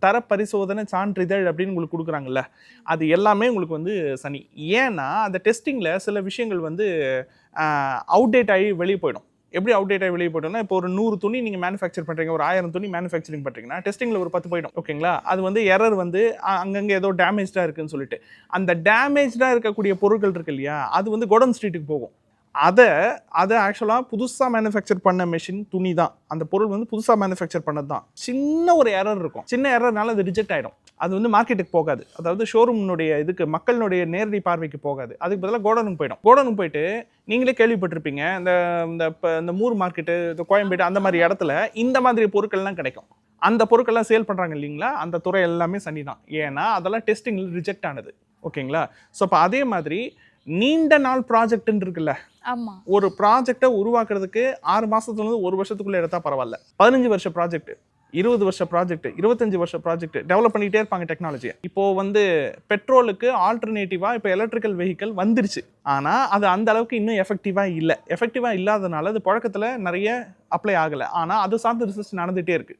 தர பரிசோதனை சான்றிதழ் அப்படின்னு உங்களுக்கு கொடுக்குறாங்கல்ல, அது எல்லாமே உங்களுக்கு வந்து சனி. ஏன்னா அந்த டெஸ்டிங்கில் சில விஷயங்கள் வந்து அவுடேட் ஆகி வெளியே போயிடும். எப்படி அவுடேட் ஆகி வெளியே போய்ட்டோம்னா, இப்போ ஒரு 100 துணி நீங்கள் மேனுஃபேக்சர் பண்ணுறீங்க, ஒரு 1000 துணி மேனுஃபேக்சரிங் பண்ணுறீங்கன்னா டெஸ்டிங்கில் ஒரு 10 போயிடும். ஓகேங்களா? அது வந்து எரர் வந்து அங்கங்கே ஏதோ டேமேஜாக இருக்குன்னு சொல்லிட்டு, அந்த டேமேஜாக இருக்கக்கூடிய பொருட்கள் இருக்கு இல்லையா, அது வந்து கோடவுன் ஸ்ட்ரீட்டுக்கு போகும். அதை ஆக்சுவலாக புதுசாக மேனுஃபேக்சர் பண்ண மெஷின் துணி தான். அந்த பொருள் வந்து புதுசாக மேனுஃபேக்சர் பண்ணது தான். சின்ன ஒரு எரர் இருக்கும். சின்ன எரர்னால அது ரிஜெக்ட் ஆகிடும். அது வந்து மார்க்கெட்டுக்கு போகாது. அதாவது ஷோரூம்னுடைய இதுக்கு மக்களுடைய நேரடி பார்வைக்கு போகாது. அதுக்கு பதிலாக கோடனுக்கு போயிடும். கோடனுக்கு போயிட்டு நீங்களே கேள்விப்பட்டிருப்பீங்க, இந்த மூர் மார்க்கெட்டு, இந்த கோயம்பேடு அந்த மாதிரி இடத்துல இந்த மாதிரி பொருட்கள்லாம் கிடைக்கும். அந்த பொருட்கள்லாம் சேல் பண்ணுறாங்க இல்லைங்களா, அந்த துறை எல்லாமே சனி தான். ஏன்னா அதெல்லாம் டெஸ்டிங்கில் ரிஜெக்ட் ஆனது. ஓகேங்களா? ஸோ இப்போ அதே மாதிரி நீண்ட நாள் ப்ராஜெக்ட்னு இருக்குல்ல, ஒரு ப்ராஜெக்டை உருவாக்குறதுக்கு 6 மாசத்துலேருந்து 1 வருஷத்துக்குள்ள எடுத்தா பரவாயில்ல. 15 வருஷ ப்ராஜெக்ட், 20 வருஷ ப்ராஜெக்ட், 25 வருஷ ப்ராஜெக்ட் டெவலப் பண்ணிட்டே இருப்பாங்க டெக்னாலஜியை. இப்போ வந்து பெட்ரோலுக்கு ஆல்டர்னேட்டிவா இப்போ எலக்ட்ரிக்கல் வெஹிக்கல் வந்துருச்சு. ஆனா அது அந்த அளவுக்கு இன்னும் எஃபெக்டிவா இல்லாதனால அது புழக்கத்துல நிறைய அப்ளை ஆகல. ஆனா அது சார்ந்த ரிசர்ச் நடந்துட்டே இருக்கு.